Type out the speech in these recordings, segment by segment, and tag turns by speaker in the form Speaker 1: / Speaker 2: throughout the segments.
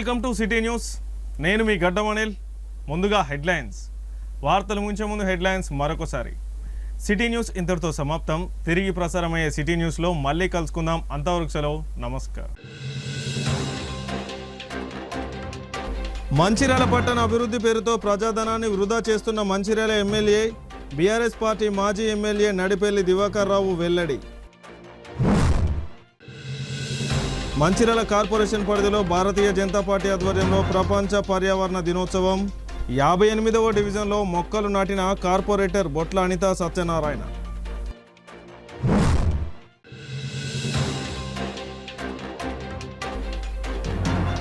Speaker 1: Welcome to city news. నేను మీ గడ్డం అనిల్. ముందుగా హెడ్లైన్స్. వార్తలు ముంచే ముందు హెడ్లైన్స్ మరొకసారి. సిటీ న్యూస్ ఇంతటితో సమాప్తం. తిరిగి ప్రసారమయ్యే సిటీ న్యూస్లో మళ్ళీ కలుసుకుందాం. అంతవరకు సెలవు. నమస్కారం. మంచిర్యాల పట్టణ అభివృద్ధి పేరుతో ప్రజాధనాన్ని వృధా చేస్తున్న మంచిర్యాల ఎమ్మెల్యే బీఆర్ఎస్ పార్టీ మాజీ ఎమ్మెల్యే నడిపెల్లి దివాకర్ రావు వెల్లడి. మంచిర్యాల కార్పొరేషన్ పరిధిలో భారతీయ జనతా పార్టీ ఆధ్వర్యంలో ప్రపంచ పర్యావరణ దినోత్సవం. 58వ డివిజన్లో మొక్కలు నాటిన కార్పొరేటర్ బొట్ల అనిత సత్యనారాయణ.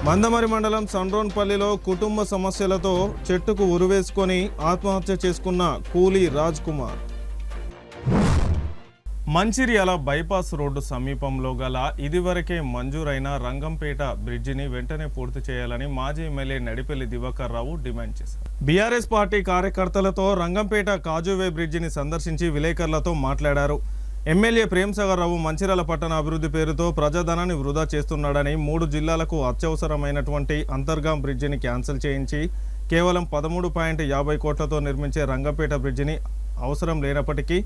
Speaker 1: మందమరి మండలం సండ్రోన్పల్లిలో కుటుంబ సమస్యలతో చెట్టుకు ఉరివేసుకొని ఆత్మహత్య చేసుకున్న కూలీ రాజ్ కుమార్. మంచిర్యాల బైపాస్ రోడ్డు సమీపంలో గల ఇదివరకే మంజూరైన రంగంపేట బ్రిడ్జిని వెంటనే పూర్తి చేయాలని మాజీ ఎమ్మెల్యే నడిపెల్లి దివాకర్ రావు డిమాండ్ చేశారు. బీఆర్ఎస్ పార్టీ కార్యకర్తలతో రంగంపేట కాజువే బ్రిడ్జిని సందర్శించి విలేకరులతో మాట్లాడారు. ఎమ్మెల్యే ప్రేమ్సాగర్ రావు మంచిర్యాల పట్టణ అభివృద్ధి పేరుతో ప్రజాధనాన్ని వృధా చేస్తున్నాడని 3 జిల్లాలకు అత్యవసరమైనటువంటి అంతర్గాం బ్రిడ్జిని క్యాన్సిల్ చేయించి కేవలం 13.50 కోట్లతో నిర్మించే రంగంపేట బ్రిడ్జిని అవసరం లేనప్పటికీ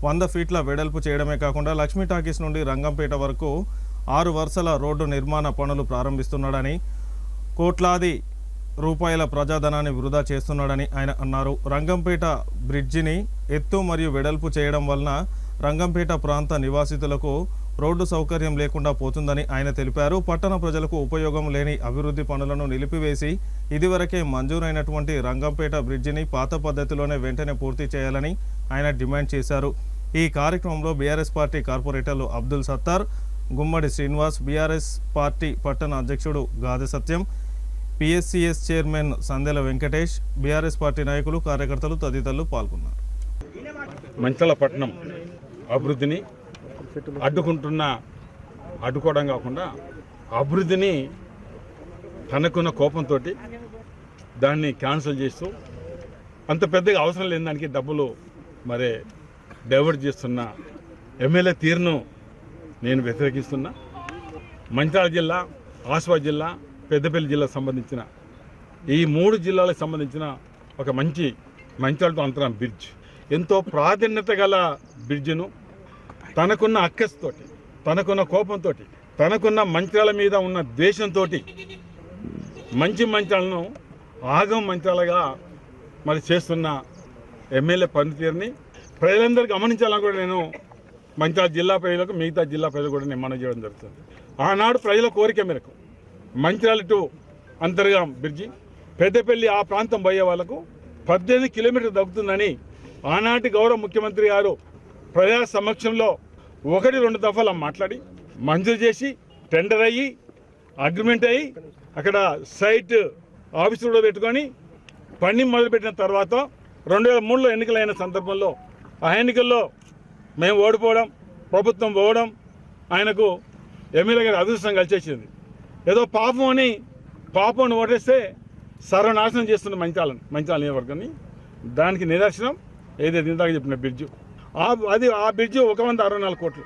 Speaker 1: 100 ఫీట్ల వెడల్పు చేయడమే కాకుండా లక్ష్మీ టాకీస్ నుండి రంగంపేట వరకు 6 వరుసల రోడ్డు నిర్మాణ పనులు ప్రారంభిస్తున్నాడని, కోట్లాది రూపాయల ప్రజాధనాన్ని వృధా చేస్తున్నాడని ఆయన అన్నారు. రంగంపేట బ్రిడ్జిని ఎత్తు మరియు వెడల్పు చేయడం వలన రంగంపేట ప్రాంత నివాసితులకు రోడ్డు సౌకర్యం లేకుండా పోతుందని ఆయన తెలిపారు. పట్టణ ప్రజలకు ఉపయోగం లేని అభివృద్ధి పనులను నిలిపివేసి ఇదివరకే మంజూరైనటువంటి రంగంపేట బ్రిడ్జిని పాత పద్ధతిలోనే వెంటనే పూర్తి చేయాలని ఆయన డిమాండ్ చేశారు. ఈ కార్యక్రమంలో బీఆర్ఎస్ పార్టీ కార్పొరేటర్లు అబ్దుల్ సత్తార్, గుమ్మడి శ్రీనివాస్, బీఆర్ఎస్ పార్టీ పట్టణ అధ్యక్షుడు Gade Satyam, PSCS chairman Sandela Venkatesh, BRS party నాయకులు, కార్యకర్తలు తదితరులు పాల్గొన్నారు.
Speaker 2: మంచిర్యాల పట్టణం అభివృద్ధిని అడ్డుకోవడం కాకుండా అభివృద్ధిని తనకున్న కోపంతో దాన్ని క్యాన్సిల్ చేస్తూ అంత పెద్దగా అవసరం లేని దానికి డబ్బులు మరి డైవర్ట్ చేస్తున్న ఎమ్మెల్యే తీరును నేను వ్యతిరేకిస్తున్నా. మంచిర్యాల జిల్లా, ఆసిఫాబాద్ జిల్లా, పెద్దపల్లి జిల్లాకు సంబంధించిన ఈ 3 జిల్లాలకు సంబంధించిన ఒక మంచిర్యాలతో అంతరం బ్రిడ్జ్, ఎంతో ప్రాధాన్యత గల బ్రిడ్జ్ను తనకున్న అక్కస్తోటి, తనకున్న కోపంతో, తనకున్న మంచిర్యాల మీద ఉన్న ద్వేషంతో మంచిర్యాలను ఆగం మంచిర్యాలగా మరి చేస్తున్న ఎమ్మెల్యే పనితీరుని ప్రజలందరూ గమనించాలని కూడా నేను మంచిర్యాల జిల్లా ప్రజలకు, మిగతా జిల్లా ప్రజలు కూడా నేను మనవి చేయడం జరుగుతుంది. ఆనాడు ప్రజల కోరిక మేరకు మంచిర్యాల టు అంతర్గాం బ్రిడ్జి, పెద్దపల్లి ఆ ప్రాంతం పోయే వాళ్ళకు 18 కిలోమీటర్లు తగ్గుతుందని ఆనాటి గౌరవ ముఖ్యమంత్రి గారు ప్రజా సమక్షంలో 1-2 దఫాలు మాట్లాడి మంజూరు చేసి టెండర్ అయ్యి అగ్రిమెంట్ అయ్యి అక్కడ సైట్ ఆఫీసు కూడా పెట్టుకొని పని మొదలుపెట్టిన తర్వాత 2003లో ఎన్నికలైన సందర్భంలో ఆ ఎన్నికల్లో మేము ఓడిపోవడం, ప్రభుత్వం పోవడం, ఆయనకు ఎమ్మెల్యే గారి అదృష్టం కలిసేసింది. ఏదో పాపం ఓటేస్తే సర్వనాశనం చేస్తున్న మంచిర్యాల నియోజకవర్గాన్ని. దానికి నిదర్శనం ఏదైతే ఇందాక చెప్పిన బ్రిడ్జు, ఆ బ్రిడ్జు 164 కోట్లు,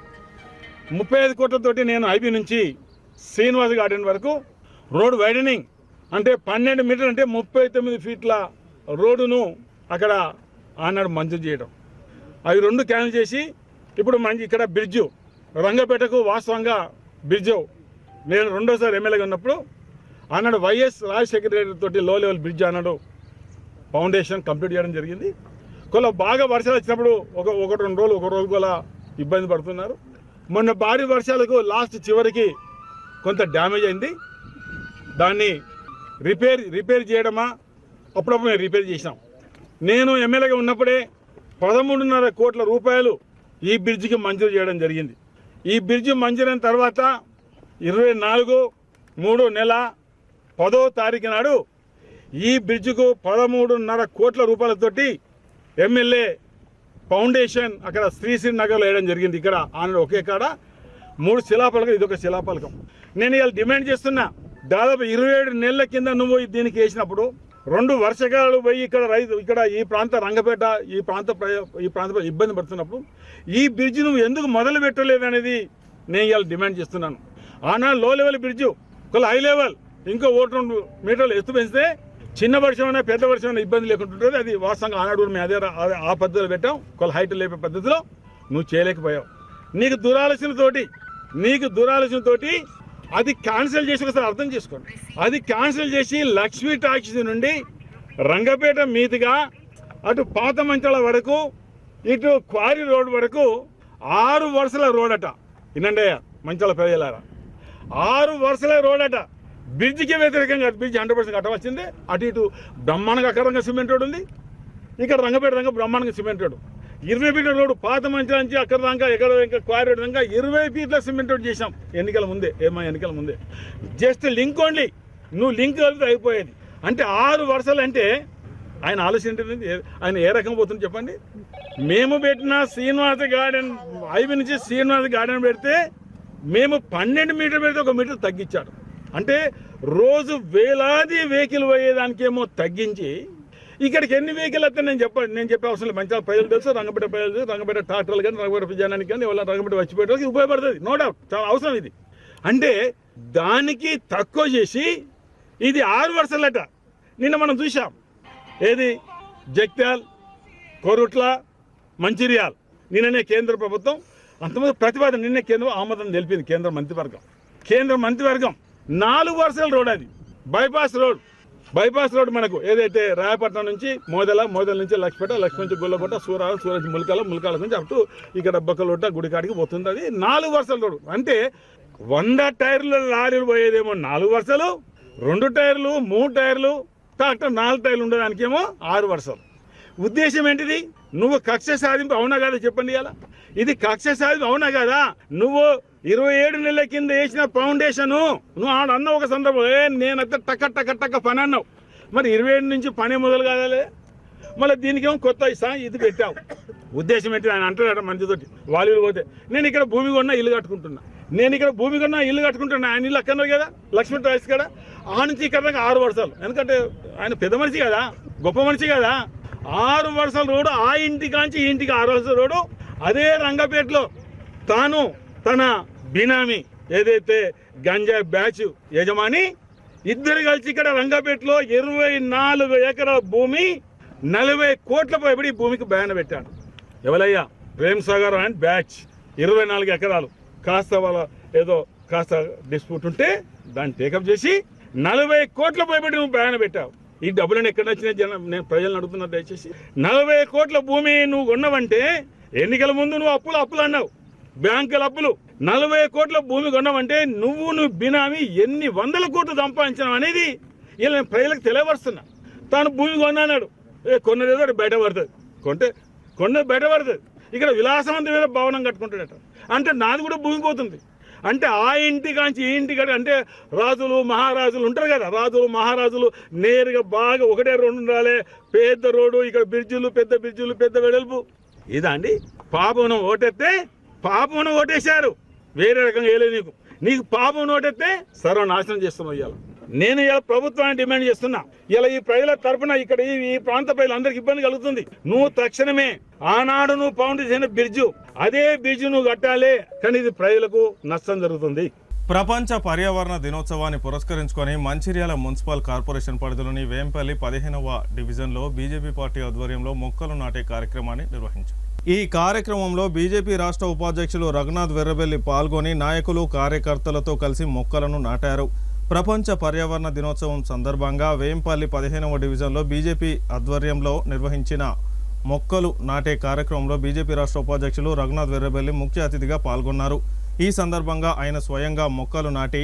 Speaker 2: 35 కోట్లతోటి నేను ఐబీ నుంచి శ్రీనివాస్ గార్డెన్ వరకు రోడ్ వైడనింగ్ అంటే 12 మీటర్లు అంటే 39 ఫీట్ల రోడ్డును అక్కడ ఆనాడు మంజూరు చేయడం. అవి 2 క్యాన్సిల్ చేసి ఇప్పుడు ఇక్కడ బ్రిడ్జు రంగపేటకు వాస్తవంగా బ్రిడ్జు నేను 2వ ఎమ్మెల్యేగా ఉన్నప్పుడు ఆనాడు వైఎస్ రాజశేఖర రెడ్డి తోటి లో లెవెల్ బ్రిడ్జ్ ఆనాడు ఫౌండేషన్ కంప్లీట్ చేయడం జరిగింది. కొల బాగా వర్షాలు వచ్చినప్పుడు ఒక 2 రోజులు కూడా ఇబ్బంది పడుతున్నారు. మొన్న భారీ వర్షాలకు లాస్ట్ చివరికి కొంత డ్యామేజ్ అయింది. దాన్ని రిపేర్ చేయడమా అప్పుడప్పుడు మేము రిపేర్ చేసినాం. నేను ఎమ్మెల్యేగా ఉన్నప్పుడే 13.5 కోట్ల రూపాయలు ఈ బ్రిడ్జికి మంజూరు చేయడం జరిగింది. ఈ బ్రిడ్జి మంజూరైన తర్వాత 24/3 నెల 10వ తారీఖు నాడు ఈ బ్రిడ్జికు 13.5 కోట్ల రూపాయలతోటి ఎమ్మెల్యే ఫౌండేషన్ అక్కడ శ్రీశ్రీ నగర్లో వేయడం జరిగింది. ఇక్కడ ఆనాడు ఒకే కాడ 3 శిలాపలకం, ఇదొక శిలాపలకం. నేను ఇవాళ డిమాండ్ చేస్తున్నా, దాదాపు 27 నెలల కింద నువ్వు దీనికి వేసినప్పుడు 2 వర్షకాలు పోయి ఇక్కడ ఈ ప్రాంత రంగపేట ఈ ప్రాంత ఇబ్బంది పడుతున్నప్పుడు ఈ బ్రిడ్జ్ నువ్వు ఎందుకు మొదలు పెట్టలేదు అనేది నేను ఇవాళ డిమాండ్ చేస్తున్నాను. ఆనాడు లో లెవెల్ బ్రిడ్జు, హై లెవెల్ ఇంకో 1-2 మీటర్లు ఎత్తు పెంచితే చిన్న వర్షం అయినా పెద్ద వర్షం అయినా ఇబ్బంది లేకుంటుంటుంది. అది వాస్తవంగా ఆనాడు మేము అదే ఆ పద్ధతిలో పెట్టాం. కొల హైట్ లేపే పద్ధతిలో నువ్వు చేయలేకపోయావు. నీకు దురాలోచనతోటి అది క్యాన్సిల్ చేసి ఒకసారి అర్థం చేసుకోండి. అది క్యాన్సిల్ చేసి లక్ష్మీ టాకీస్ నుండి రంగపేట మీదుగా అటు పాత మంచాల వరకు ఇటు క్వారీ రోడ్ వరకు 6 వరుసల రోడ్ అట. వినండి మంచాల ప్రజలారా, 6 వరుసల రోడ్ అట. బ్రిడ్జికి వ్యతిరేకంగా బ్రిడ్జ్ 100% కట్టవచ్చింది. అటు ఇటు బ్రహ్మాండంగా అక్కడంగా సిమెంట్ రోడ్ ఉంది, ఇక్కడ రంగపేట రంగ బ్రహ్మాండంగా సిమెంట్ రోడ్. 20 ఫీట్ల రోడ్డు పాత మంచాల నుంచి అక్కడ దాకా ఎక్కడ ఇంకా క్వారీ రోడ్ దాకా 20 ఫీట్ల సిమెంట్ రోడ్ చేసాం ఎన్నికల ముందే. జస్ట్ లింక్ ఓన్లీ, నువ్వు లింక్ కలిపితే అయిపోయేది. అంటే 6 వరుసలు అంటే ఆయన ఆలోచన ఏంటి? ఆయన ఏ రకం పోతుంది చెప్పండి. మేము పెట్టిన శ్రీనివాస గార్డెన్ ఐవి నుంచి శ్రీనివాస గార్డెన్ పెడితే మేము 12 మీటర్ పెడితే 1 మీటర్ తగ్గించాడు. అంటే రోజు వేలాది వెహికల్ పోయేదానికేమో తగ్గించి ఇక్కడికి ఎన్ని వెహికల్ వస్తే నేను చెప్పే అవసరం లేదు. మంచిగా ప్రజలు తెలుసు, రంగపేట ప్రజలు తెలుసు, రంగపేట ట్రాక్టర్లు కానీ రంగపేట జనానికి కానీ ఎవరైనా రంగపేట వచ్చిపోయేటోళ్ళకి ఉపయోగపడుతుంది. నో డౌట్, చాలా అవసరం ఇది. అంటే దానికి తక్కువ చేసి ఇది 6 వరుసలట. నిన్న మనం చూసాం, ఏది జగిత్యాల, కోరుట్ల, మంచిర్యాల. నిన్ననే కేంద్ర ప్రభుత్వం అంతమంది ప్రతిపాదన నిన్నే కేంద్రం ఆమోదం తెలిపింది. కేంద్ర మంత్రివర్గం 4 వరుసల రోడ్, అది బైపాస్ రోడ్ మనకు ఏదైతే రాయపట్నం నుంచి మోదల నుంచి లక్ష్మీపేట నుంచి గుల్లగొట్ట, సూరారం నుంచి ములకాల నుంచి అటు ఇక్కడ బొక్కలొట్ట గుడికాడికి పోతుంది. అది 4 వరుసల రోడ్డు. అంటే 100 టైర్ల లారీలు పోయేదేమో 4 వరుసలు, 2 టైర్లు 3 టైర్లు ట్రాక్టర్ 4 టైర్లు ఉండడానికేమో 6 వరుసలు. ఉద్దేశం ఏంటిది? నువ్వు కక్ష సాధింపు అవునా కాదా చెప్పండి. ఇలా ఇది కక్ష సాధింపు అవునా కాదా? నువ్వు 27 నెలల కింద వేసిన ఫౌండేషను నువ్వు అన్న ఒక సందర్భం నేనంతా టక్క పని అన్నావు. మరి 27 నుంచి పని మొదలు కాదాలే, మళ్ళీ దీనికేమో కొత్త ఇది పెట్టావు. ఉద్దేశం ఏంటి? ఆయన అంటాడు మంచితోటి వాళ్ళు పోతే నేను ఇక్కడ భూమి కొన్నా ఇల్లు కట్టుకుంటున్నా, ఆయన ఇల్లు అక్కన్నారు కదా లక్ష్మీ ట్రాక్స్ కదా. ఆ నుంచి ఇక్కడ దాకా 6 వరుసలు. ఎందుకంటే ఆయన పెద్ద మనిషి కదా, గొప్ప మనిషి కదా. 6 వరుసల రోడ్డు, ఆ ఇంటి కాంచి ఈ ఇంటికి 6 వరుసల రోడ్డు. అదే రంగపేటలో తాను తన బినామీ ఏదైతే గంజాయి బ్యాచ్ యజమాని ఇద్దరు కలిసి ఇక్కడ రంగపేటలో 24 ఎకరాల భూమి 40 కోట్ల పైబడి భూమికి బ్యాన్ పెట్టాడు. ఎవరయ్యా? ప్రేమ్ సాగర్ అండ్ బ్యాచ్ 24 ఎకరాలు. కాస్త వాళ్ళ ఏదో కాస్త డిస్ప్యూట్ ఉంటే దాన్ని టేకప్ చేసి 40 కోట్ల పైబడి నువ్వు బ్యాన్ పెట్టావు. ఈ డబ్బులను ఎక్కడ వచ్చినాయి నేను ప్రజలను అడుగుతున్నా దయచేసి. 40 కోట్ల భూమి నువ్వు కొన్నావంటే ఎన్నికల ముందు నువ్వు అప్పులు అన్నావు, బ్యాంకుల అప్పులు. 40 కోట్ల భూమి కొన్నావంటే నువ్వు బినామీ ఎన్ని 100 కోట్లు సంపాదించడం అనేది ఇలా నేను ప్రజలకు తెలియపరుస్తున్నా. తాను భూమి కొన్నాడు, కొన్నదేదో బయట పడుతుంది, కొన్నది బయట పడుతుంది. ఇక్కడ విలాసవంతమైన భవనం కట్టుకుంటాడట. అంటే నాది కూడా భూమి పోతుంది. అంటే ఆ ఇంటి కాంచి ఈ ఇంటి కాడ అంటే రాజులు మహారాజులు ఉంటారు కదా, మహారాజులు నేరుగా బాగా 1-2 ఉండాలి. పెద్ద రోడ్డు, ఇక్కడ పెద్ద బ్రిడ్జిలు పెద్ద వెడల్పు. ఇదా అండి? పాపం ఓటేశారు, వేరే రకంగా వేయలేదు. నీకు పాపం ఓటేస్తే సర్వనాశనం చేస్తున్నావు. ఇవాళ నేను ఇలా ప్రభుత్వాన్ని డిమాండ్ చేస్తున్నా. ఇలా ఈ ప్రజల తరఫున ఇక్కడ ఈ ప్రాంత ప్రజలందరికీ ఇబ్బంది కలుగుతుంది. నువ్వు తక్షణమే ఆనాడు నువ్వు ఫౌండేషన్ బ్రిడ్జు, అదే బ్రిడ్జ్ నువ్వు కట్టాలి. కానీ ఇది ప్రజలకు నష్టం జరుగుతుంది.
Speaker 1: ప్రపంచ పర్యావరణ దినోత్సవాన్ని పురస్కరించుకొని మంచిర్యాల మున్సిపల్ కార్పొరేషన్ పరిధిలోని వేంపల్లి 15వ డివిజన్లో బీజేపీ పార్టీ ఆధ్వర్యంలో మొక్కలు నాటే కార్యక్రమాన్ని నిర్వహించారు. ఈ కార్యక్రమంలో బీజేపీ రాష్ట్ర ఉపాధ్యక్షులు రఘునాథ్ వెర్రబెల్లి పాల్గొని నాయకులు కార్యకర్తలతో కలిసి మొక్కలను నాటారు. ప్రపంచ పర్యావరణ దినోత్సవం సందర్భంగా వేంపల్లి 15వ డివిజన్లో బీజేపీ ఆధ్వర్యంలో నిర్వహించిన మొక్కలు నాటే కార్యక్రమంలో బీజేపీ రాష్ట్ర ఉపాధ్యక్షులు రఘునాథ్ వెర్రబెల్లి ముఖ్య అతిథిగా పాల్గొన్నారు. ఈ సందర్భంగా ఆయన స్వయంగా మొక్కలు నాటి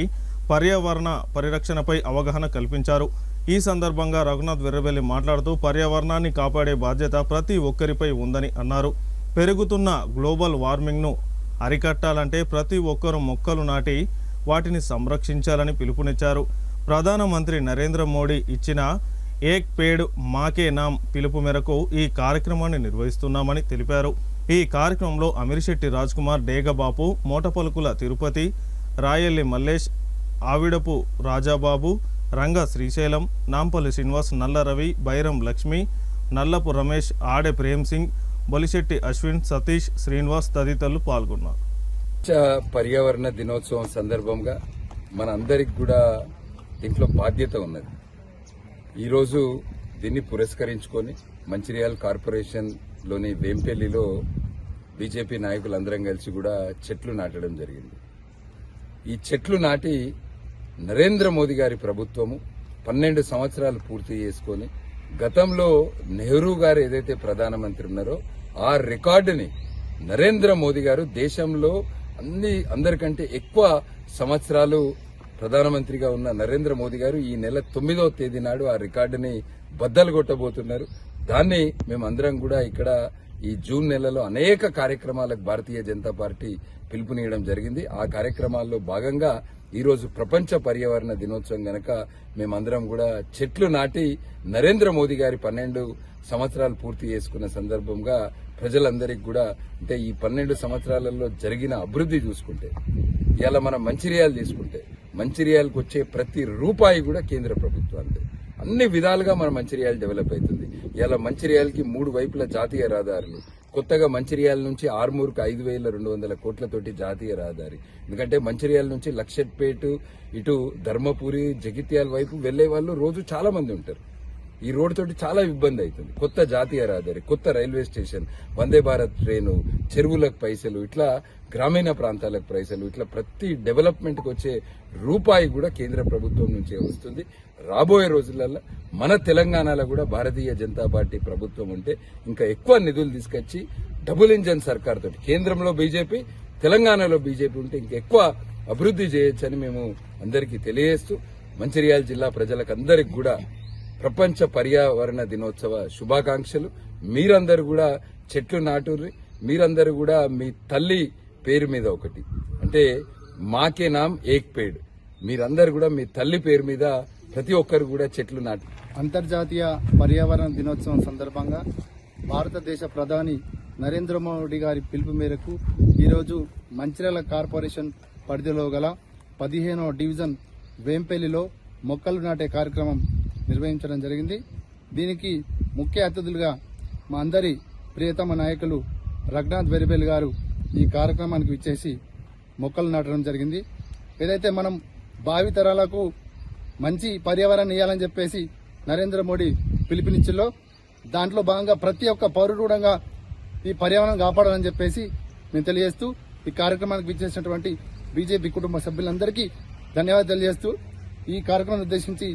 Speaker 1: పర్యావరణ పరిరక్షణపై అవగాహన కల్పించారు. ఈ సందర్భంగా రఘునాథ్ వెర్రబెల్లి మాట్లాడుతూ పర్యావరణాన్ని కాపాడే బాధ్యత ప్రతి ఒక్కరిపై ఉందని అన్నారు. పెరుగుతున్న గ్లోబల్ వార్మింగ్ను అరికట్టాలంటే ప్రతి ఒక్కరూ మొక్కలు నాటి వాటిని సంరక్షించాలని పిలుపునిచ్చారు. ప్రధానమంత్రి నరేంద్ర మోడీ ఇచ్చిన ఏక్ పేడ్ మాకే నామ్ పిలుపు మేరకు ఈ కార్యక్రమాన్ని నిర్వహిస్తున్నామని తెలిపారు. ఈ కార్యక్రమంలో అమిరిశెట్టి రాజ్ కుమార్, డేగబాపు, మోటపలుకుల తిరుపతి, రాయల్లి మల్లేష్, ఆవిడపు రాజాబాబు, రంగ శ్రీశైలం, నాంపల్లి శ్రీనివాస్, నల్ల రవి, బైరం లక్ష్మి, నల్లపు రమేష్, ఆడే ప్రేమ్ సింగ్, బొలిశెట్టి అశ్విన్, సతీష్, శ్రీనివాస్ తదితరులు పాల్గొన్నారు.
Speaker 3: పర్యావరణ దినోత్సవం సందర్భంగా మనందరికి కూడా దీంట్లో బాధ్యత ఉన్నది. ఈరోజు దీన్ని పురస్కరించుకొని మంచిర్యాల కార్పొరేషన్లోని వేంపల్లిలో బీజేపీ నాయకులందరం కలిసి కూడా చెట్లు నాటడం జరిగింది. ఈ చెట్లు నాటి నరేంద్ర మోదీ గారి ప్రభుత్వము 12 సంవత్సరాలు పూర్తి చేసుకొని గతంలో నెహ్రూ గారు ఏదైతే ప్రధానమంత్రి ఉన్నారో ఆ రికార్డుని నరేంద్ర మోదీ గారు దేశంలో అందరికంటే ఎక్కువ సంవత్సరాలు ప్రధానమంత్రిగా ఉన్న నరేంద్ర మోదీ గారు ఈ నెల 9వ తేదీ నాడు ఆ రికార్డుని బద్దలు కొట్టబోతున్నారు. దాన్ని మేమందరం కూడా ఇక్కడ ఈ జూన్ నెలలో అనేక కార్యక్రమాలకు భారతీయ జనతా పార్టీ పిలుపునియడం జరిగింది. ఆ కార్యక్రమాల్లో భాగంగా ఈరోజు ప్రపంచ పర్యావరణ దినోత్సవం గనక మేమందరం కూడా చెట్లు నాటి నరేంద్ర మోదీ గారి 12 సంవత్సరాలు పూర్తి చేసుకున్న సందర్భంగా ప్రజలందరికీ కూడా అంటే ఈ 12 సంవత్సరాలలో జరిగిన అభివృద్ధి చూసుకుంటే ఇలా మనం మంచిర్యాల తీసుకుంటే మంచిర్యాలకు వచ్చే ప్రతి రూపాయి కూడా కేంద్ర ప్రభుత్వానికి అన్ని విధాలుగా మన మంచిర్యాల డెవలప్ అవుతుంది. ఇలా మంచిర్యాలకి 3 వైపుల జాతీయ రహదారులు, కొత్తగా మంచిర్యాల నుంచి ఆర్మూర్కు 5,200 కోట్లతోటి జాతీయ రహదారి. ఎందుకంటే మంచిర్యాల నుంచి లక్షట్పేట ఇటు ధర్మపురి జగిత్యాల వైపు వెళ్లే వాళ్ళు రోజు చాలా మంది ఉంటారు. ఈ రోడ్డు తోటి చాలా ఇబ్బంది అవుతుంది. కొత్త జాతీయ రహదారి, కొత్త railway station, Vande Bharat train, చెరువులకు పైసలు, ఇట్లా గ్రామీణ ప్రాంతాలకు పైసలు, ఇట్లా ప్రతి డెవలప్మెంట్కి వచ్చే రూపాయి కూడా కేంద్ర ప్రభుత్వం నుంచే వస్తుంది. రాబోయే రోజులలో మన తెలంగాణలో కూడా భారతీయ జనతా పార్టీ ప్రభుత్వం ఉంటే ఇంకా ఎక్కువ నిధులు తీసుకొచ్చి డబుల్ ఇంజన్ సర్కార్ తోటి కేంద్రంలో బీజేపీ, తెలంగాణలో బీజేపీ ఉంటే ఇంకా ఎక్కువ అభివృద్ధి చేయొచ్చని మేము అందరికీ తెలియజేస్తూ మంచిర్యాల జిల్లా ప్రజలకు అందరికి కూడా ప్రపంచ పర్యావరణ దినోత్సవ శుభాకాంక్షలు. మీరందరూ కూడా చెట్లు నాటుర్రి. మీరందరూ కూడా మీ తల్లి పేరు మీద ఒకటి అంటే మాకే నామ్ ఏక్ పేడ్, మీరందరూ కూడా మీ తల్లి పేరు మీద ప్రతి ఒక్కరు కూడా చెట్లు నాటు.
Speaker 4: అంతర్జాతీయ పర్యావరణ దినోత్సవం సందర్భంగా భారతదేశ ప్రధాని నరేంద్ర మోడీ గారి పిలుపు మేరకు ఈరోజు మంచిర్యాల కార్పొరేషన్ పరిధిలో గల 15వ డివిజన్ వేంపల్లిలో మొక్కలు నాటే కార్యక్రమం నిర్వహించడం జరిగింది. దీనికి ముఖ్య అతిథులుగా మా అందరి ప్రియతమ నాయకులు రఘునాథ్ వెరిబెల్ గారు ఈ కార్యక్రమానికి విచ్చేసి మొక్కలు నాటడం జరిగింది. ఏదైతే మనం భావితరాలకు మంచి పర్యావరణం ఇవ్వాలని చెప్పేసి నరేంద్ర మోడీ పిలుపునిచ్చిలో దాంట్లో భాగంగా ప్రతి ఒక్క పౌరుడు కూడా ఈ పర్యావరణం కాపాడాలని చెప్పేసి మేము తెలియజేస్తూ ఈ కార్యక్రమానికి విచ్చేసినటువంటి బీజేపీ కుటుంబ సభ్యులందరికీ ధన్యవాదాలు తెలియజేస్తూ ఈ కార్యక్రమాన్ని ఉద్దేశించి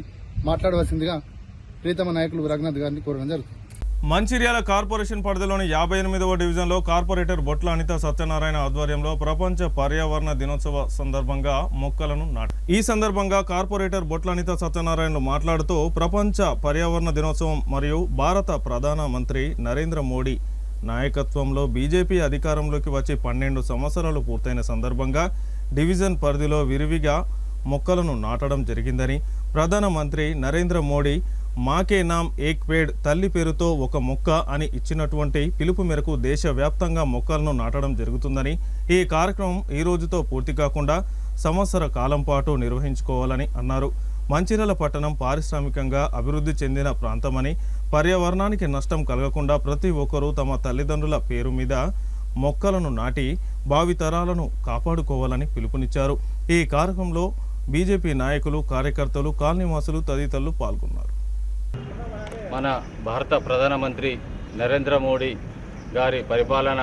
Speaker 4: మాట్లాడవలసిందిగా ప్రియతమ నాయకులు రఘునాథ్ గారిని కోరడం జరుగుతుంది.
Speaker 1: మంచిర్యాల కార్పొరేషన్ పరిధిలోని 58వ డివిజన్లో కార్పొరేటర్ బొట్ల అనిత సత్యనారాయణ ఆధ్వర్యంలో ప్రపంచ పర్యావరణ దినోత్సవ సందర్భంగా మొక్కలను నాటారు. ఈ సందర్భంగా కార్పొరేటర్ బొట్ల అనిత సత్యనారాయణ మాట్లాడుతూ ప్రపంచ పర్యావరణ దినోత్సవం మరియు భారత ప్రధాన మంత్రి నరేంద్ర మోడీ నాయకత్వంలో బీజేపీ అధికారంలోకి వచ్చి 12 సంవత్సరాలు పూర్తయిన సందర్భంగా డివిజన్ పరిధిలో విరివిగా మొక్కలను నాటడం జరిగిందని, ప్రధానమంత్రి నరేంద్ర మోడీ మాకే నామ్ ఏక్ పేడ్ తల్లి పేరుతో ఒక మొక్క అని ఇచ్చినటువంటి పిలుపు మేరకు దేశవ్యాప్తంగా మొక్కలను నాటడం జరుగుతుందని, ఈ కార్యక్రమం ఈ రోజుతో పూర్తి కాకుండా సంవత్సర కాలం పాటు నిర్వహించుకోవాలని అన్నారు. మంచిర్యాల పట్టణం పారిశ్రామికంగా అభివృద్ధి చెందిన ప్రాంతమని, పర్యావరణానికి నష్టం కలగకుండా ప్రతి ఒక్కరూ తమ తల్లిదండ్రుల పేరు మీద మొక్కలను నాటి భావితరాలను కాపాడుకోవాలని పిలుపునిచ్చారు. ఈ కార్యక్రమంలో బీజేపీ నాయకులు, కార్యకర్తలు, కాలనీవాసులు తదితరులు పాల్గొన్నారు.
Speaker 5: మన భారత ప్రధానమంత్రి నరేంద్ర మోడీ గారి పరిపాలన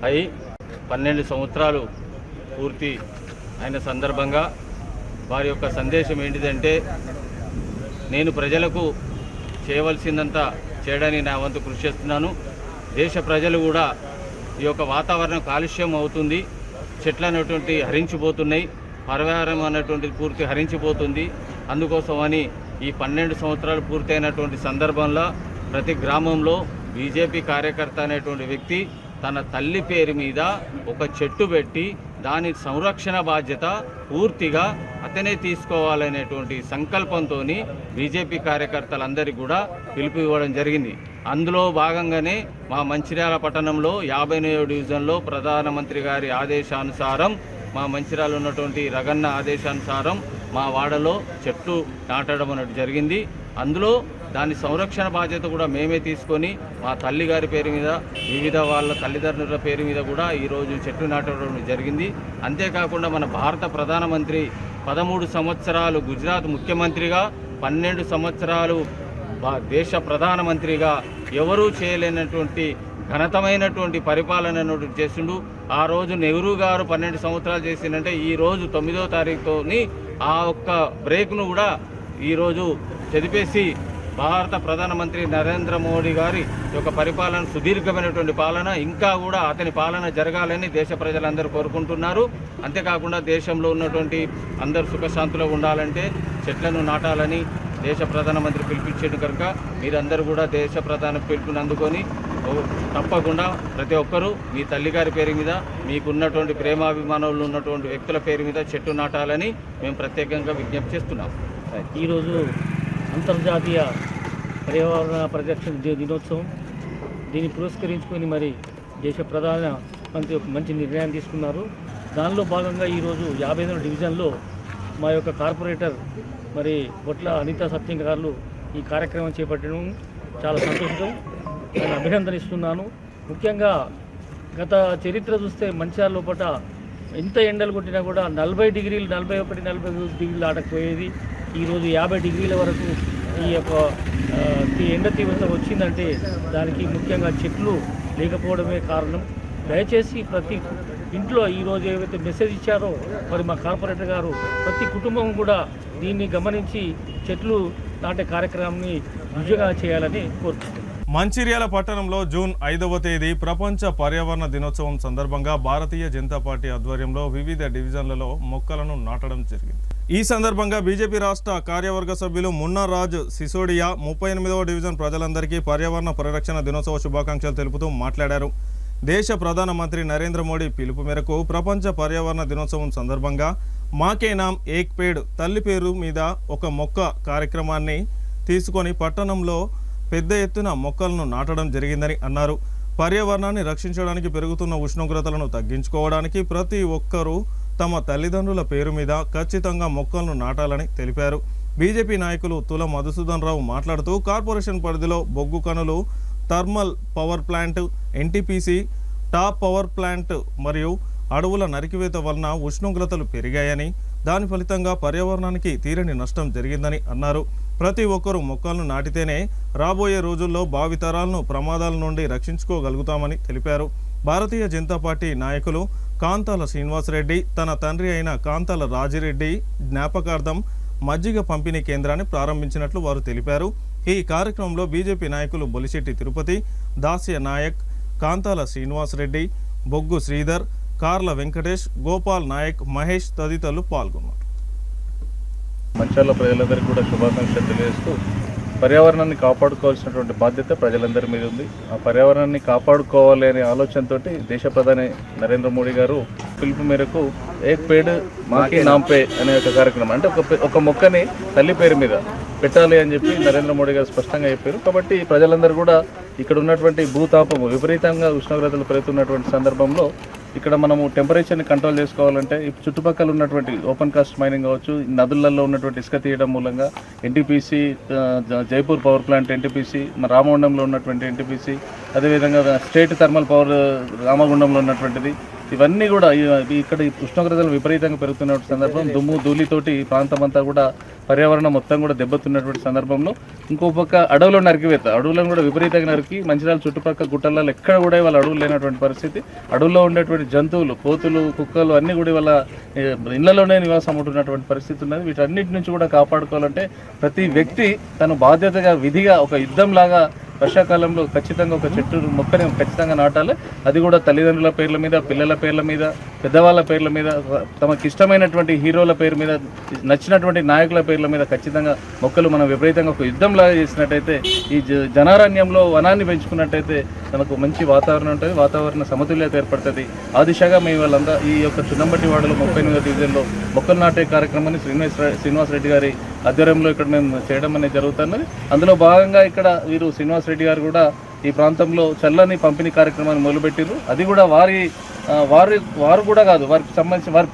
Speaker 5: అయి 12 సంవత్సరాలు పూర్తి అయిన సందర్భంగా వారి యొక్క సందేశం ఏంటిదంటే, నేను ప్రజలకు చేయవలసిందంతా చేయడానికి నా వంతు కృషి చేస్తున్నాను. దేశ ప్రజలు కూడా ఈ యొక్క వాతావరణం కాలుష్యం అవుతుంది, చెట్లు అనేటువంటి హరించిపోతున్నాయి, పర్యావరణం అనేటువంటిది పూర్తి హరించిపోతుంది. అందుకోసమని ఈ 12 సంవత్సరాలు పూర్తయినటువంటి సందర్భంలో ప్రతి గ్రామంలో బీజేపీ కార్యకర్త అనేటువంటి వ్యక్తి తన తల్లి పేరు మీద ఒక చెట్టు పెట్టి దాని సంరక్షణ బాధ్యత పూర్తిగా అతనే తీసుకోవాలనేటువంటి సంకల్పంతో బీజేపీ కార్యకర్తలందరికీ కూడా పిలుపు ఇవ్వడం జరిగింది. అందులో భాగంగానే మా మంచిర్యాల పట్టణంలో 59వ డివిజన్లో ప్రధానమంత్రి గారి ఆదేశానుసారం, మా మంచిర్యాల ఉన్నటువంటి రగన్న ఆదేశానుసారం మా వాడలో చెట్లు నాటడం అనేది జరిగింది. అందులో దాని సంరక్షణ బాధ్యత కూడా మేమే తీసుకొని మా తల్లిగారి పేరు మీద, వివిధ వాళ్ళ తల్లిదండ్రుల పేరు మీద కూడా ఈరోజు చెట్లు నాటడం జరిగింది. అంతేకాకుండా మన భారత ప్రధానమంత్రి 13 సంవత్సరాలు గుజరాత్ ముఖ్యమంత్రిగా, 12 సంవత్సరాలు దేశ ప్రధానమంత్రిగా ఎవరూ చేయలేనటువంటి ఘనతమైనటువంటి పరిపాలనను చేసిండు. ఆ రోజు నెహ్రూ గారు 12 సంవత్సరాలు చేసిందంటే ఈ రోజు 9వ తారీఖుతోని ఆ ఒక్క బ్రేక్ను కూడా ఈరోజు చదివేసి భారత ప్రధానమంత్రి నరేంద్ర మోడీ గారి యొక్క పరిపాలన, సుదీర్ఘమైనటువంటి పాలన, ఇంకా కూడా అతని పాలన జరగాలని దేశ ప్రజలందరూ కోరుకుంటున్నారు. అంతేకాకుండా దేశంలో ఉన్నటువంటి అందరూ సుఖశాంతిలో ఉండాలంటే చెట్లను నాటాలని దేశ ప్రధానమంత్రి పిలిపించేది కనుక మీరందరూ కూడా దేశ ప్రధాన పిలుపుని అందుకొని తప్పకుండా ప్రతి ఒక్కరూ మీ తల్లిగారి పేరు మీద, మీకున్నటువంటి ప్రేమాభిమానులు ఉన్నటువంటి వ్యక్తుల పేరు మీద చెట్టు నాటాలని మేము ప్రత్యేకంగా విజ్ఞప్తి చేస్తున్నాం.
Speaker 6: ఈరోజు అంతర్జాతీయ పర్యావరణ పరిరక్షణ దినోత్సవం. దీన్ని పురస్కరించుకొని మరి దేశ ప్రధాన మంత్రి ఒక మంచి నిర్ణయం తీసుకున్నారు. దానిలో భాగంగా ఈరోజు 52వ డివిజన్లో మా యొక్క కార్పొరేటర్ మరి బొట్ల అనితా సత్యం గారు ఈ కార్యక్రమం చేపట్టడం చాలా సంతోషం, నేను అభినందనిస్తున్నాను. ముఖ్యంగా గత చరిత్ర చూస్తే మంచిర్యాల లోపల ఎంత ఎండలు కొట్టినా కూడా 40 డిగ్రీలు, 41, 42 డిగ్రీలు దాటకపోయేది. ఈరోజు 50 డిగ్రీల వరకు ఈ యొక్క ఎండ తీవ్రత వచ్చిందంటే దానికి ముఖ్యంగా చెట్లు లేకపోవడమే కారణం. దయచేసి ప్రతి ఇంట్లో ఈరోజు ఏవైతే మెసేజ్ ఇచ్చారో మరి మా కార్పొరేటర్ గారు ప్రతి కుటుంబం కూడా దీన్ని గమనించి చెట్లు నాటే కార్యక్రమాన్ని విజయంగా చేయాలని కోరుతున్నాను.
Speaker 1: మంచిర్యాల పట్టణంలో జూన్ 5వ తేదీ ప్రపంచ పర్యావరణ దినోత్సవం సందర్భంగా భారతీయ జనతా పార్టీ ఆధ్వర్యంలో వివిధ డివిజన్లలో మొక్కలను నాటడం జరిగింది. ఈ సందర్భంగా బీజేపీ రాష్ట్ర కార్యవర్గ సభ్యులు మున్నార్ రాజ్ సిసోడియా 38వ డివిజన్ ప్రజలందరికీ పర్యావరణ పరిరక్షణ దినోత్సవ శుభాకాంక్షలు తెలుపుతూ మాట్లాడారు. దేశ ప్రధానమంత్రి నరేంద్ర మోడీ పిలుపు మేరకు ప్రపంచ పర్యావరణ దినోత్సవం సందర్భంగా మాకే నామ్ ఏక్ పేడ్, తల్లి పేరు మీద ఒక మొక్క కార్యక్రమాన్ని తీసుకొని పట్టణంలో పెద్ద ఎత్తున మొక్కలను నాటడం జరిగిందని అన్నారు. పర్యావరణాన్ని రక్షించడానికి పెరుగుతున్న ఉష్ణోగ్రతలను తగ్గించుకోవడానికి ప్రతి ఒక్కరూ తమ తల్లిదండ్రుల పేరు మీద ఖచ్చితంగా మొక్కలను నాటాలని తెలిపారు. బీజేపీ నాయకులు తుల మధుసూదన్ రావు మాట్లాడుతూ కార్పొరేషన్ పరిధిలో బొగ్గు కనులు, thermal power plant, NTPC, top power plant మరియు అడవుల నరికివేత వలన ఉష్ణోగ్రతలు పెరిగాయని, దాని ఫలితంగా పర్యావరణానికి తీరని నష్టం జరిగిందని అన్నారు. ప్రతి ఒక్కరూ మొక్కలను నాటితేనే రాబోయే రోజుల్లో భావితరాలను ప్రమాదాల నుండి రక్షించుకోగలుగుతామని తెలిపారు. భారతీయ జనతా పార్టీ నాయకులు కాంతాల శ్రీనివాసరెడ్డి తన తండ్రి అయిన కాంతాల రాజిరెడ్డి జ్ఞాపకార్థం మజ్జిగ పంపిణీ కేంద్రాన్ని ప్రారంభించినట్లు వారు తెలిపారు. ఈ కార్యక్రమంలో బీజేపీ నాయకులు బొలిశెట్టి తిరుపతి, దాస్య నాయక్, కాంతాల శ్రీనివాసరెడ్డి, బొగ్గు శ్రీధర్, కార్ల వెంకటేష్, గోపాల్ నాయక్, మహేష్ తదితరులు పాల్గొన్నారు.
Speaker 7: మంచిర్యాల ప్రజలందరికీ కూడా శుభాకాంక్షలు తెలియజేస్తూ పర్యావరణాన్ని కాపాడుకోవాల్సినటువంటి బాధ్యత ప్రజలందరి మీద ఉంది. ఆ పర్యావరణాన్ని కాపాడుకోవాలి అనే ఆలోచనతో దేశ ప్రధాని నరేంద్ర మోడీ గారు పిలుపు మేరకు ఏక్ పేడ్ మాకే నామ్ పే అనే ఒక కార్యక్రమం, అంటే ఒక మొక్కని తల్లి పేరు మీద పెట్టాలి అని చెప్పి నరేంద్ర మోడీ గారు స్పష్టంగా చెప్పారు. కాబట్టి ప్రజలందరూ కూడా ఇక్కడ ఉన్నటువంటి భూతాపము విపరీతంగా ఉష్ణోగ్రతలు పెరుగుతున్నటువంటి సందర్భంలో ఇక్కడ మనము టెంపరేచర్ని కంట్రోల్ చేసుకోవాలంటే చుట్టుపక్కల ఉన్నటువంటి ఓపెన్ కాస్ట్ మైనింగ్ కావచ్చు, నదులలో ఉన్నటువంటి ఇసుక తీయడం మూలంగా NTPC, Jaipur power plant NTPC, రామగుండంలో ఉన్నటువంటి ఎన్టీపీసీ, అదేవిధంగా స్టేట్ థర్మల్ పవర్ రామగుండంలో ఉన్నటువంటిది, ఇవన్నీ కూడా ఇక్కడ ఉష్ణోగ్రతలు విపరీతంగా పెరుగుతున్న సందర్భం దుమ్ము ధూళితోటి ఈ ప్రాంతం అంతా కూడా పర్యావరణం మొత్తం కూడా దెబ్బతున్నటువంటి సందర్భంలో ఇంకో పక్క అడవులో నరికివేత, అడవులను కూడా విపరీతంగా నరికి మంచిర్యాల చుట్టుపక్కల గుట్టలలో ఎక్కడ కూడా వాళ్ళ అడవులు లేనటువంటి పరిస్థితి, అడవుల్లో ఉండేటువంటి జంతువులు, కోతులు, కుక్కలు అన్నీ కూడా వాళ్ళ ఇళ్లలోనే నివాసం ఉంటున్నటువంటి పరిస్థితి ఉన్నది. వీటన్నిటి నుంచి కూడా కాపాడుకోవాలంటే ప్రతి వ్యక్తి తను బాధ్యతగా విధిగా ఒక యుద్ధంలాగా వర్షాకాలంలో ఖచ్చితంగా ఒక చెట్టు మొక్కని ఖచ్చితంగా నాటాలి. అది కూడా తల్లిదండ్రుల పేర్ల మీద, పిల్లల పేర్ల మీద, పెద్దవాళ్ళ పేర్ల మీద, తమకు ఇష్టమైనటువంటి హీరోల పేరు మీద, నచ్చినటువంటి నాయకుల పేర్ల మీద ఖచ్చితంగా మొక్కలు మనం విపరీతంగా ఒక యుద్ధంలాగా చేసినట్టయితే, ఈ జనారణ్యంలో వనాన్ని పెంచుకున్నట్టయితే మనకు మంచి వాతావరణం ఉంటుంది, వాతావరణ సమతుల్యత ఏర్పడుతుంది. ఆ దిశగా మేము వాళ్ళంతా ఈ యొక్క చున్నంబట్టి వాడలో 38వ డివిజన్లో మొక్కలు నాటే కార్యక్రమాన్ని శ్రీనివాసరెడ్డి గారి ఆధ్వర్యంలో ఇక్కడ మేము చేయడం అనేది జరుగుతున్నది. అందులో భాగంగా ఇక్కడ వీరు శ్రీనివాసరెడ్డి గారు కూడా ఈ ప్రాంతంలో చల్లని పంపిణీ కార్యక్రమాన్ని మొదలుపెట్టారు. అది కూడా వారి వారు కూడా కాదు, వారికి సంబంధించి వారి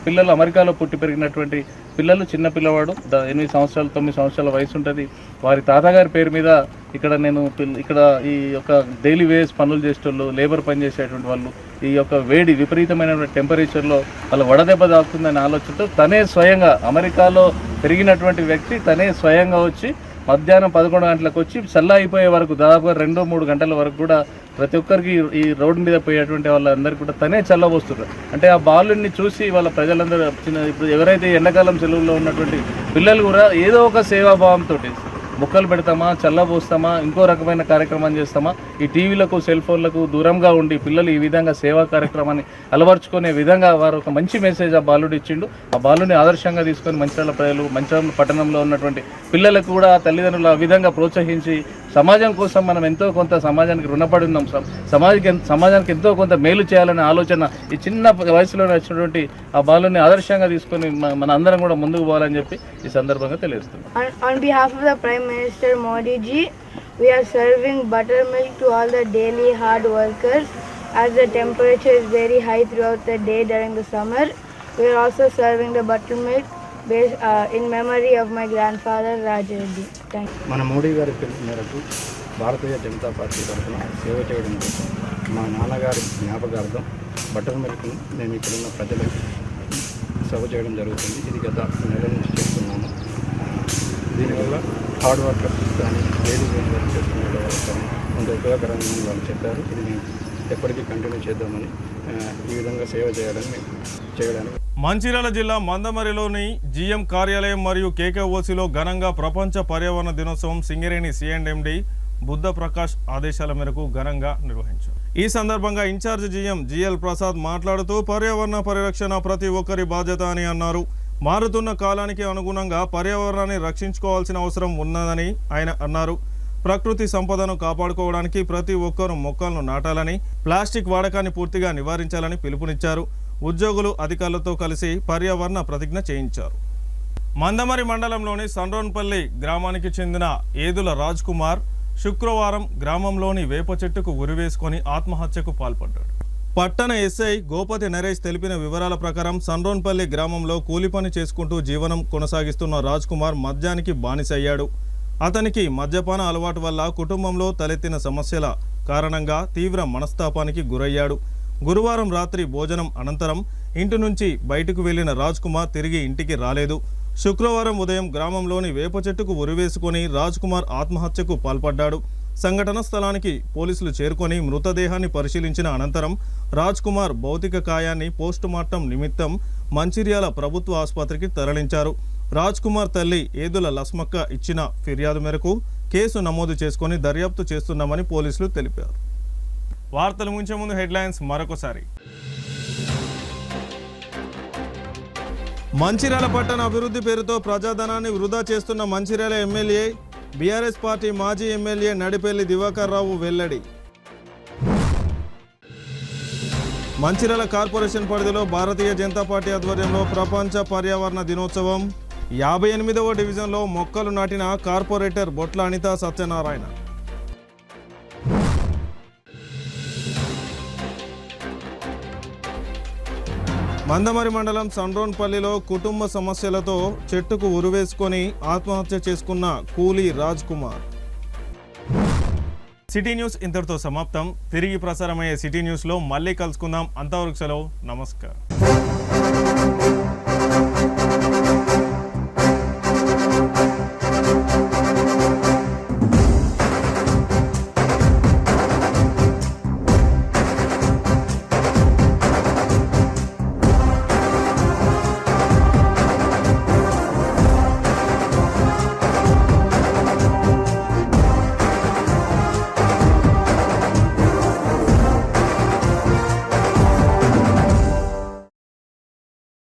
Speaker 7: పిల్లలు అమెరికాలో పుట్టి పెరిగినటువంటి పిల్లలు, చిన్న పిల్లవాడు 8 సంవత్సరాలు 9 సంవత్సరాల వయసు ఉంటుంది. వారి తాతగారి పేరు మీద ఇక్కడ ఈ యొక్క డైలీ వేస్ పనులు చేసేటోళ్ళు, లేబర్ పని చేసేటువంటి వాళ్ళు ఈ యొక్క వేడి విపరీతమైన టెంపరేచర్లో వాళ్ళు వడదెబ్బ తాకుతుందనే ఆలోచనతో తనే స్వయంగా అమెరికాలో పెరిగినటువంటి వ్యక్తి తనే స్వయంగా వచ్చి మధ్యాహ్నం 11 గంటలకు వచ్చి చల్ల అయిపోయే వరకు దాదాపుగా 2-3 గంటల వరకు కూడా ప్రతి ఒక్కరికి ఈ రోడ్డు మీద పోయేటువంటి వాళ్ళందరికీ కూడా తనే చల్లబోస్తున్నారు. అంటే ఆ బాలుని చూసి వాళ్ళ ప్రజలందరూ ఇప్పుడు ఎవరైతే ఎండాకాలం సెలవుల్లో ఉన్నటువంటి పిల్లలు కూడా ఏదో ఒక సేవాభావంతో మొక్కలు పెడతామా, చల్లబోస్తామా, ఇంకో రకమైన కార్యక్రమం చేస్తామా, ఈ టీవీలకు సెల్ ఫోన్లకు దూరంగా ఉండి పిల్లలు ఈ విధంగా సేవా కార్యక్రమాన్ని అలవర్చుకునే విధంగా వారు ఒక మంచి మెసేజ్ ఆ బాలుడు ఇచ్చిండు. ఆ బాలుని ఆదర్శంగా తీసుకొని మంచిర్యాల ప్రజలు, మంచిర్యాల పట్టణంలో ఉన్నటువంటి పిల్లలకు కూడా తల్లిదండ్రులు ఆ విధంగా ప్రోత్సహించి సమాజం కోసం మనం ఎంతో కొంత సమాజానికి రుణపడి ఉన్నాం, సమాజానికి ఎంతో కొంత మేలు చేయాలనే ఆలోచన ఈ చిన్న వయసులో వచ్చినటువంటి ఆ బాలుని ఆదర్శంగా తీసుకొని మన అందరం కూడా ముందుకు పోవాలని చెప్పి ఈ సందర్భంగా తెలియజేస్తున్నాం.
Speaker 8: On behalf of the Prime Minister Modi ji, we are serving buttermilk to all the daily hard workers as the temperature is very high throughout the day during the summer. We are also serving the buttermilk in memory of my grandfather Rajareddy. Thank you.
Speaker 9: మన మోడీ గారి పిలుపు మేరకు Bharatiya Janata party తరఫున సేవ చేయడం కోసం మా నాన్నగారి జ్ఞాపకార్థం బటర్ మిల్క్ను మేము ఇక్కడున్న ప్రజలకు సర్వ్ చేయడం జరుగుతుంది. ఇది గత నెల నుంచి చేస్తున్నాము. దీనివల్ల హార్డ్ వర్కర్స్ కానీ డైలీ వేజ్ వర్క్ చేసుకునే వాళ్ళకి కానీ కొంత ఉపయోగకరంగా వాళ్ళు చెప్పారు. ఇది మేము ఎప్పటికీ కంటిన్యూ చేద్దామని ఈ విధంగా సేవ చేయడానికి
Speaker 1: మంచిర్యాల జిల్లా మందమరిలోని జీఎం కార్యాలయం మరియు కేకేఓసిలో ఘనంగా ప్రపంచ పర్యావరణ దినోత్సవం సింగరేణి సిఎండ్ఎండి బుద్ధ ప్రకాష్ ఆదేశాల మేరకు ఘనంగా నిర్వహించారు. ఈ సందర్భంగా ఇన్ఛార్జ్ జీఎం జిఎల్ ప్రసాద్ మాట్లాడుతూ పర్యావరణ పరిరక్షణ ప్రతి ఒక్కరి బాధ్యత అని అన్నారు. మారుతున్న కాలానికి అనుగుణంగా పర్యావరణాన్ని రక్షించుకోవాల్సిన అవసరం ఉన్నదని ఆయన అన్నారు. ప్రకృతి సంపదను కాపాడుకోవడానికి ప్రతి ఒక్కరూ మొక్కలను నాటాలని, ప్లాస్టిక్ వాడకాన్ని పూర్తిగా నివారించాలని పిలుపునిచ్చారు. ఉద్యోగులు అధికారులతో కలిసి పర్యావరణ ప్రతిజ్ఞ చేయించారు. మందమరి మండలంలోని సండ్రోన్పల్లి గ్రామానికి చెందిన ఏదుల రాజ్ కుమార్ శుక్రవారం గ్రామంలోని వేప చెట్టుకు ఉరివేసుకొని ఆత్మహత్యకు పాల్పడ్డాడు. పట్టణ ఎస్ఐ గోపతి నరేష్ తెలిపిన వివరాల ప్రకారం సండ్రోన్పల్లి గ్రామంలో కూలి పని చేసుకుంటూ జీవనం కొనసాగిస్తున్న రాజ్ కుమార్ మద్యానికి బానిసయ్యాడు. అతనికి మద్యపాన అలవాటు వల్ల కుటుంబంలో తలెత్తిన సమస్యల కారణంగా తీవ్ర మనస్తాపానికి గురయ్యాడు. గురువారం రాత్రి భోజనం అనంతరం ఇంటి నుంచి బయటకు వెళ్లిన రాజ్ కుమార్ తిరిగి ఇంటికి రాలేదు. శుక్రవారం ఉదయం గ్రామంలోని వేప చెట్టుకు ఉరివేసుకొని రాజ్ కుమార్ ఆత్మహత్యకు పాల్పడ్డాడు. సంఘటన స్థలానికి పోలీసులు చేరుకొని మృతదేహాన్ని పరిశీలించిన అనంతరం రాజ్ కుమార్ భౌతిక కాయాన్ని పోస్టుమార్టం నిమిత్తం మంచిర్యాల ప్రభుత్వ ఆసుపత్రికి తరలించారు. రాజ్ కుమార్ తల్లి ఏదుల లస్మక్క ఇచ్చిన ఫిర్యాదు మేరకు కేసు నమోదు చేసుకొని దర్యాప్తు చేస్తున్నామని పోలీసులు తెలిపారు. వార్తలు ముంచే ముందు హెడ్లైన్స్ మరొకసారి. మంచిర్యాల పట్టణ అభివృద్ధి పేరుతో ప్రజాధనాన్ని వృధా చేస్తున్న మంచిర్యాల ఎమ్మెల్యే బీఆర్ఎస్ పార్టీ మాజీ ఎమ్మెల్యే నడిపెల్లి దివాకర్ రావు వెల్లడి. మంచిర్యాల కార్పొరేషన్ పరిధిలో భారతీయ జనతా పార్టీ ఆధ్వర్యంలో ప్రపంచ పర్యావరణ దినోత్సవం. 58వ డివిజన్లో మొక్కలు నాటిన కార్పొరేటర్ బొట్ల అనిత సత్యనారాయణ. మందమరి మండలం సండ్రోన్పల్లిలో కుటుంబ సమస్యలతో చెట్టుకు ఉరివేసుకొని ఆత్మహత్య చేసుకున్న కూలీ రాజ్ కుమార్. సిటీ న్యూస్ ఇంతటితో సమాప్తం. తిరిగి ప్రసారమయ్యే సిటీ న్యూస్లో మళ్ళీ కలుసుకుందాం. అంతవరకు సెలవు. నమస్కారం.